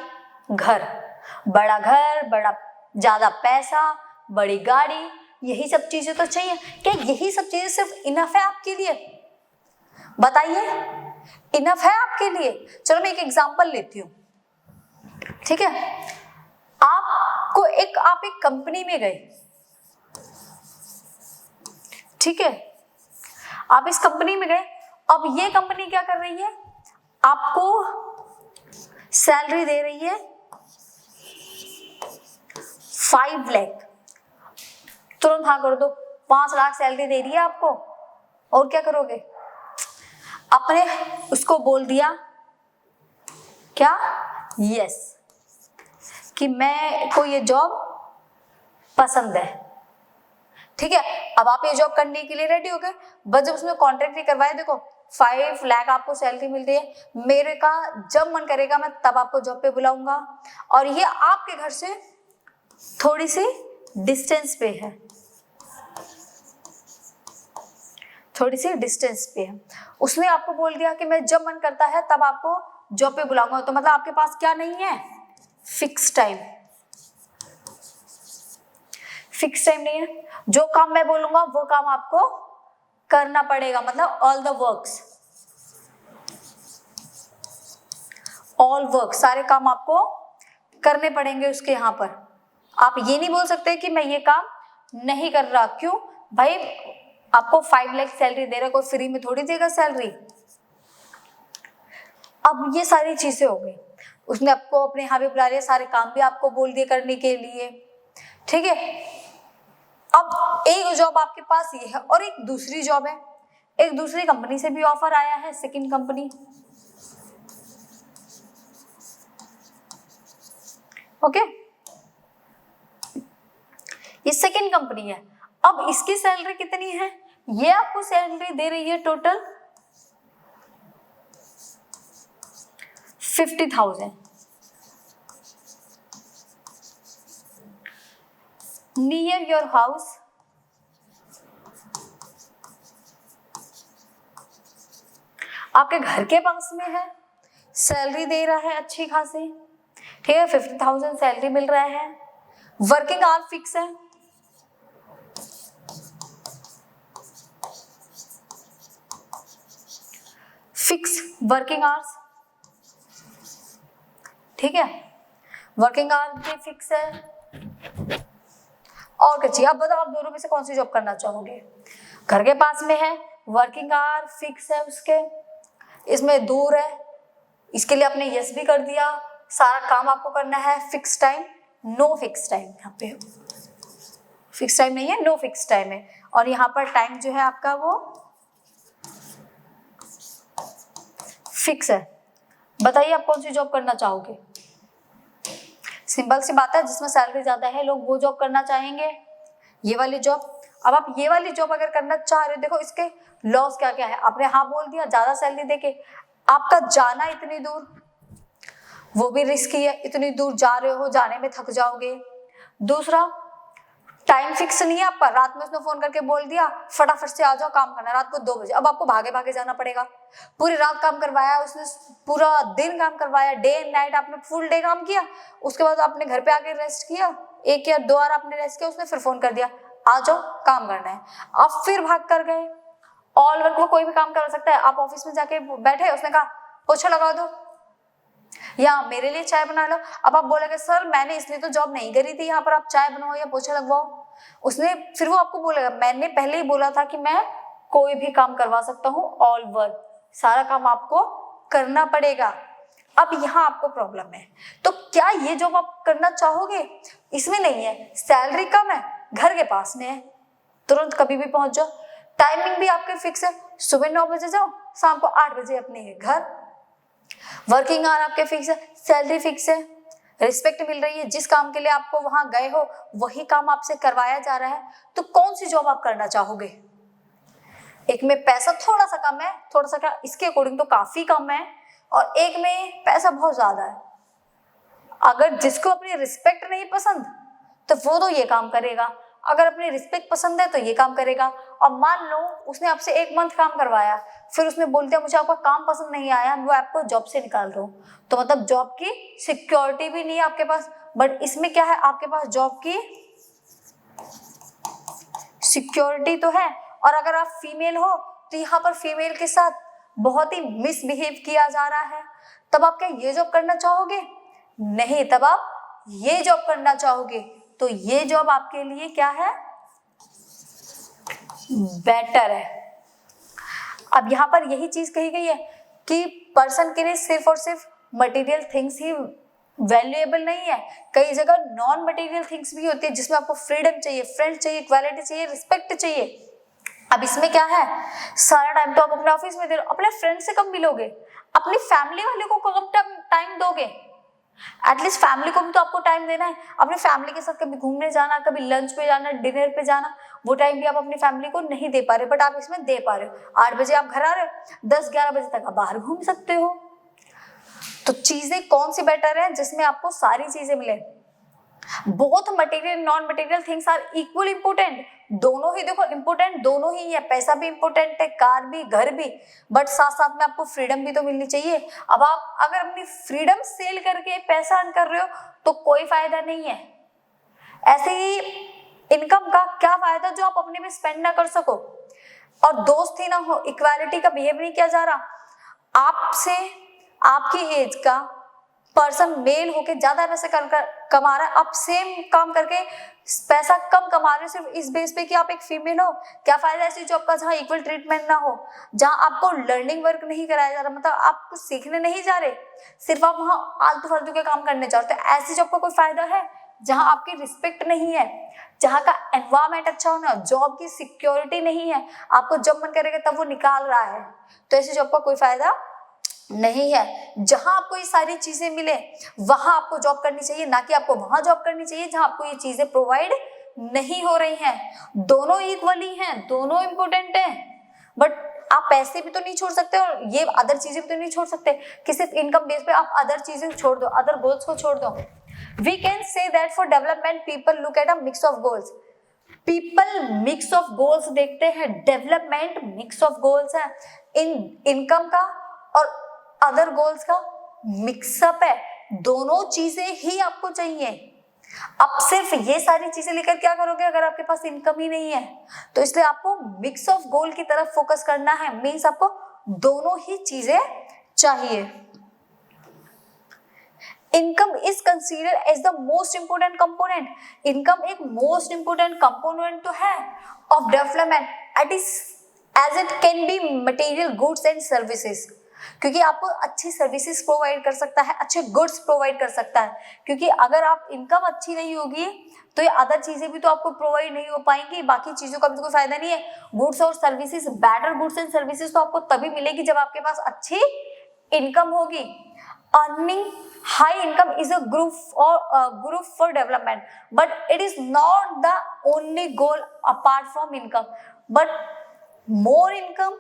घर। बड़ा घर, बड़ा ज्यादा पैसा, बड़ी गाड़ी, यही सब चीजें तो चाहिए। क्या यही सब चीजें सिर्फ इनफ है आपके लिए? बताइए, इनफ है आपके लिए? चलो मैं एक एग्जांपल लेती हूँ, ठीक है। आप एक कंपनी में गए, ठीक है, आप इस कंपनी में गए। अब ये कंपनी क्या कर रही है? आपको सैलरी दे रही है 5 लाख। तुरंत हाँ कर दो, 5 लाख सैलरी दे रही है आपको, और क्या करोगे? आपने उसको बोल दिया क्या? यस, कि मैं को ये जॉब पसंद है, ठीक है। अब आप ये जॉब करने के लिए रेडी हो गए, बस जब उसने कॉन्ट्रैक्ट नहीं करवाया, देखो 5 लाख आपको सैलरी मिल रही है, मेरे का जब मन करेगा मैं तब आपको जॉब पे बुलाऊंगा, और ये आपके घर से थोड़ी सी डिस्टेंस पे है, थोड़ी सी डिस्टेंस पे है। उसने आपको बोल दिया कि मैं जब मन करता है तब आपको जॉब पे बुलाऊंगा, तो मतलब आपके पास क्या नहीं है? Fix time. फिक्स टाइम नहीं है, जो काम मैं बोलूंगा वो काम आपको करना पड़ेगा, मतलब ऑल वर्क, सारे काम आपको करने पड़ेंगे उसके यहाँ पर। आप ये नहीं बोल सकते कि मैं ये काम नहीं कर रहा, क्यों भाई? आपको 5 लाख सैलरी दे रहा है, कोई फ्री में थोड़ी देगा सैलरी। अब ये सारी चीजें हो गई, उसने आपको अपने यहाँ पे बुला लिया, सारे काम भी आपको बोल दिए करने के लिए, ठीक है। अब एक जॉब आपके पास ये है और एक दूसरी जॉब है, एक दूसरी कंपनी से भी ऑफर आया है, सेकंड कंपनी, ओके। ये सेकंड कंपनी है। अब इसकी सैलरी कितनी है? ये आपको सैलरी दे रही है टोटल 50,000। नियर योर हाउस, आपके घर के पास में है, सैलरी दे रहा है अच्छी खासी, ठीक है, 50,000 सैलरी मिल रहा है, वर्किंग आवर फिक्स है, फिक्स वर्किंग आवर्स, ठीक है, वर्किंग आवर भी फिक्स है। और क्या चाहिए? अब बताओ, आप दोनों में से कौन सी जॉब करना चाहोगे? घर के पास में है, वर्किंग आवर फिक्स है उसके, इसमें दूर है, इसके लिए आपने यस भी कर दिया, सारा काम आपको करना है, fix time, no fix time, यहाँ पे फिक्स टाइम नहीं है, नो फिक्स टाइम है, और यहाँ पर टाइम जो है आपका वो फिक्स है। बताइए आप कौन सी जॉब करना चाहोगे? सिंपल सी बात है, जिसमें सैलरी ज्यादा है लोग वो जॉब करना चाहेंगे, ये वाली जॉब। अब आप ये वाली जॉब अगर करना चाह रहे हो, देखो इसके लॉस क्या क्या है। आपने हाँ बोल दिया, ज्यादा सैलरी देके आपका जाना इतनी दूर, वो भी रिस्की है, इतनी दूर जा रहे हो, जाने में थक जाओगे। दूसरा, टाइम फिक्स नहीं है आपका, रात में उसने फोन करके बोल दिया फटाफट से आ जाओ काम करना, रात को 2 बजे, अब आपको भागे भागे जाना पड़ेगा। पूरी रात काम करवाया उसने, पूरा दिन काम करवाया, डे एंड नाइट आपने फुल डे काम किया, उसके बाद आपने घर पे आके रेस्ट किया, 1 या 2 बार आपने रेस्ट किया, उसने फिर फोन कर दिया आ जाओ काम करना है, आप फिर भाग कर गए। ऑल वर्क वो कोई भी काम कर सकता है, आप ऑफिस में जाके बैठे, उसने कहा पोछा लगा दो या मेरे लिए चाय बना लो, अब आप बोलेंगे सर मैंने इसलिए तो जॉब नहीं करी थी यहाँ पर, आप चाय बनाओ या पोछा लगवाओ। उसने फिर वो आपको बोलेगा मैंने पहले ही बोला था कि मैं कोई भी काम करवा सकता हूँ, ऑल वर्क, सारा काम आपको करना पड़ेगा। अब यहाँ आपको प्रॉब्लम है, तो क्या ये जॉब आप करना चाहोगे? इसमें नहीं है, सैलरी कम है, घर के पास में है, तुरंत कभी भी पहुंच जाओ, टाइमिंग भी आपके फिक्स है, सुबह 9 बजे जाओ, शाम को 8 बजे अपने घर, वर्किंग आवर आपके फिक्स है, सैलरी फिक्स है, रिस्पेक्ट मिल रही है, जिस काम के लिए आपको वहां गए हो वही काम आपसे करवाया जा रहा है, तो कौन सी जॉब आप करना चाहोगे? एक में पैसा थोड़ा सा कम है, थोड़ा सा क्या इसके अकॉर्डिंग तो काफी कम है, और एक में पैसा बहुत ज्यादा है। अगर जिसको अपनी रिस्पेक्ट नहीं पसंद तो वो तो ये काम करेगा, अगर अपनी रिस्पेक्ट पसंद है तो ये काम करेगा। और मान लो उसने आपसे 1 मंथ काम करवाया, फिर उसने बोल दिया मुझे आपका काम पसंद नहीं आया, मैं आपको जॉब से निकाल रहा हूँ, तो मतलब जॉब की सिक्योरिटी भी नहीं है आपके पास, बट इसमें क्या है, आपके पास जॉब की सिक्योरिटी तो है। और अगर आप फीमेल हो तो यहाँ पर फीमेल के साथ बहुत ही मिसबिहेव किया जा रहा है, तब आप क्या ये जॉब करना चाहोगे? नहीं, तब आप ये जॉब करना चाहोगे। तो ये जॉब आपके लिए क्या है, बेटर है। अब यहाँ पर यही चीज कही गई है कि पर्सन के लिए सिर्फ और सिर्फ मटेरियल थिंग्स ही वैल्यूएबल नहीं है, कई जगह नॉन मटेरियल थिंग्स भी होती है जिसमें आपको फ्रीडम चाहिए, फ्रेंड्स चाहिए, इक्वालिटी चाहिए, रिस्पेक्ट चाहिए। अब इसमें क्या है, सारा टाइम तो आप अपने ऑफिस में दे रहे हो, अपने फ्रेंड से कब मिलोगे, अपनी फैमिली वाले को कब टाइम दोगे? एटलीस्ट फैमिली को भी तो आपको टाइम देना है, अपने फैमिली के साथ कभी घूमने जाना, कभी लंच पे जाना, डिनर पे जाना, वो टाइम भी आप अपनी फैमिली को नहीं दे पा रहे, बट आप इसमें दे पा रहे हो। 8 बजे आप घर आ रहे हो, 10-11 बजे तक आप बाहर घूम सकते हो। तो चीजें कौन सी बेटर है, जिसमें आपको सारी चीजें मिले। Both material non material things are equal important, दोनों ही देखो इंपोर्टेंट दोनों ही है, पैसा भी इंपोर्टेंट है, कार भी, घर भी, बट साथ साथ में आपको फ्रीडम भी तो मिलनी चाहिए। अब आप अगर अपनी फ्रीडम सेल करके पैसा अर्न कर रहे हो तो कोई फायदा नहीं है। ऐसे ही इनकम का क्या फायदा जो आप अपने में स्पेंड ना कर सको, और दोस्त ही ना हो, इक्वालिटी का बिहेव नहीं किया जा रहा। आपसे आपकी एज का पर्सन मेल होके ज्यादा पैसे कमा रहा है, आप सेम काम करके पैसा कम कमा रहे हो सिर्फ इस बेस पे कि आप एक फीमेल हो। क्या फायदा ऐसी जॉब का जहाँ इक्वल ट्रीटमेंट ना हो, जहाँ आपको लर्निंग वर्क नहीं कराया जा रहा, मतलब आप कुछ सीखने नहीं जा रहे, सिर्फ आप वहाँ आलतू फालतू के काम करने जा रहे हो। तो ऐसी जॉब का कोई फायदा है जहाँ आपकी रिस्पेक्ट नहीं है, जहाँ का एनवायरमेंट अच्छा होना, जॉब की सिक्योरिटी नहीं है, आपको जब मन करेगा तब वो निकाल रहा है, तो ऐसी जॉब का कोई फायदा नहीं है। जहां आपको ये सारी चीजें मिले वहां आपको जॉब करनी चाहिए, ना कि आपको वहां जॉब करनी चाहिए जहां आपको ये चीजें प्रोवाइड नहीं हो रही हैं। दोनों इक्वली हैं, दोनों इंपॉर्टेंट हैं, बट आप पैसे भी तो नहीं छोड़ सकते और ये अदर चीजें भी तो नहीं छोड़ सकते कि सिर्फ इनकम बेस पे आप अदर चीजें छोड़ दो, अदर गोल्स को छोड़ दो। We can say that for development people look at a mix of goals. People mix of goals देखते हैं, डेवलपमेंट मिक्स ऑफ गोल्स है, इनकम का और अदर गोल्स का मिक्सअप है, दोनों चीजें ही आपको चाहिए। अब सिर्फ ये सारी चीजें लेकर क्या करोगे अगर आपके पास इनकम ही नहीं है? तो इसलिए आपको मिक्स ऑफ गोल की तरफ फोकस करना है, मींस आपको दोनों ही चीजें चाहिए। Income is considered as the most important component. Income एक मोस्ट इंपोर्टेंट कंपोनेंट तो है of development, as it can be material goods and services, क्योंकि आपको अच्छी सर्विसेज प्रोवाइड कर सकता है, अच्छे गुड्स प्रोवाइड कर सकता है। क्योंकि अगर आप इनकम अच्छी नहीं होगी तो ये अदर चीजें भी तो आपको प्रोवाइड नहीं हो पाएंगी, बाकी चीजों का भी तो कोई फायदा नहीं है। गुड्स और services, better goods and services तो आपको तभी मिलेगी जब आपके पास अच्छी इनकम होगी। Earning high income is a group for development, but it is not the only goal apart from income, but more income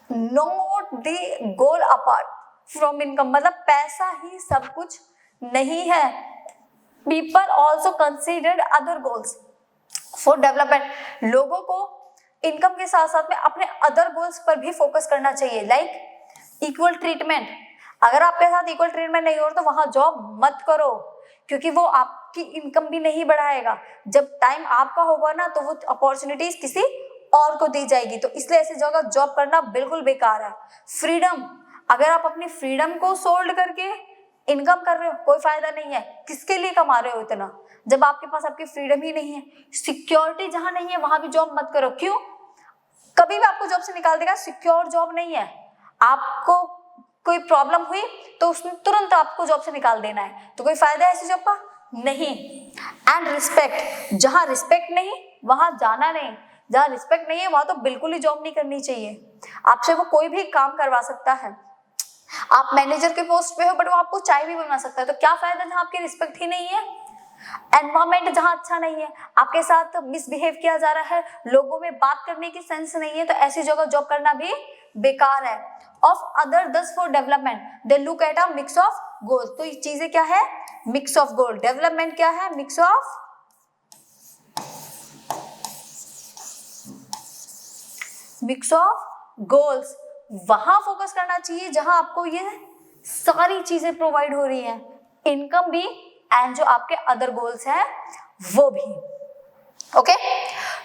not the goal apart from income, मतलब पैसा ही सब कुछ नहीं है। People also considered other goals for development. लोगों को income के साथ साथ में अपने अदर गोल्स पर भी फोकस करना चाहिए, लाइक इक्वल ट्रीटमेंट। अगर आपके साथ इक्वल ट्रीटमेंट नहीं हो रहा तो वहां जॉब मत करो, क्योंकि वो आपकी इनकम भी नहीं बढ़ाएगा। जब टाइम आपका होगा ना तो वो अपॉर्चुनिटीज किसी और को दी जाएगी, तो इसलिए ऐसी जगह जॉब करना बिल्कुल बेकार है। फ्रीडम, अगर आप अपनी फ्रीडम को सोल्ड करके इनकम कर रहे हो कोई फायदा नहीं है। किसके लिए कमा रहे हो इतना जब आपके पास आपकी फ्रीडम ही नहीं है? सिक्योरिटी जहां नहीं है वहां भी जॉब मत करो। क्यों? कभी भी आपको जॉब से निकाल देगा, सिक्योर जॉब नहीं है। आपको कोई प्रॉब्लम हुई तो उसने तुरंत आपको जॉब से निकाल देना है, तो कोई फायदा है ऐसी जॉब का? नहीं। एंड रिस्पेक्ट, जहां रिस्पेक्ट नहीं वहां जाना नहीं, जहां रिस्पेक्ट नहीं है वहां तो बिल्कुल ही जॉब नहीं करनी चाहिए। आपसे वो कोई भी काम करवा सकता है, आप मैनेजर के पोस्ट पे हो बट वो आपको चाय भी बनवा सकता है, तो क्या फायदा जहां आपकी रिस्पेक्ट ही नहीं है। एनवायरमेंट जहां अच्छा नहीं है, आपके साथ मिसबिहेव किया जा रहा है, लोगों में बात करने की सेंस नहीं है, तो ऐसी जगह जॉब करना भी बेकार है। ऑफ अदर दस for development they look at a mix of goals. तो ये चीजें क्या है? Mix of goal. डेवलपमेंट क्या है? Mix of mix of goals, वहां फोकस करना चाहिए जहां आपको ये सारी चीजें प्रोवाइड हो रही हैं, इनकम भी एंड जो आपके अदर गोल्स हैं वो भी। ओके,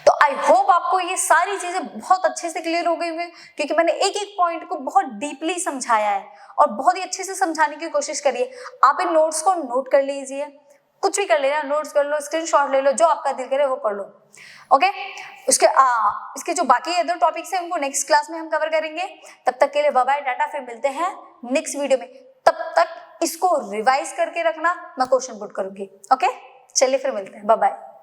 तो आई होप आपको ये सारी चीजें बहुत अच्छे से क्लियर हो गई होंगी, क्योंकि मैंने एक एक पॉइंट को बहुत डीपली समझाया है और बहुत ही अच्छे से समझाने की कोशिश करी है। आप इन नोट्स को नोट कर लीजिए, कुछ भी कर लेना, नोट्स कर लो, स्क्रीनशॉट ले लो, जो आपका दिल करे वो कर लो। ओके, इसके जो बाकी अदर टॉपिक्स हैं उनको नेक्स्ट क्लास में हम कवर करेंगे। तब तक के लिए बाय बाय, टाटा, फिर मिलते हैं नेक्स्ट वीडियो में। तब तक इसको रिवाइज करके रखना, मैं क्वेश्चन पुट करूंगी। ओके, चलिए फिर मिलते हैं, बाय बाय।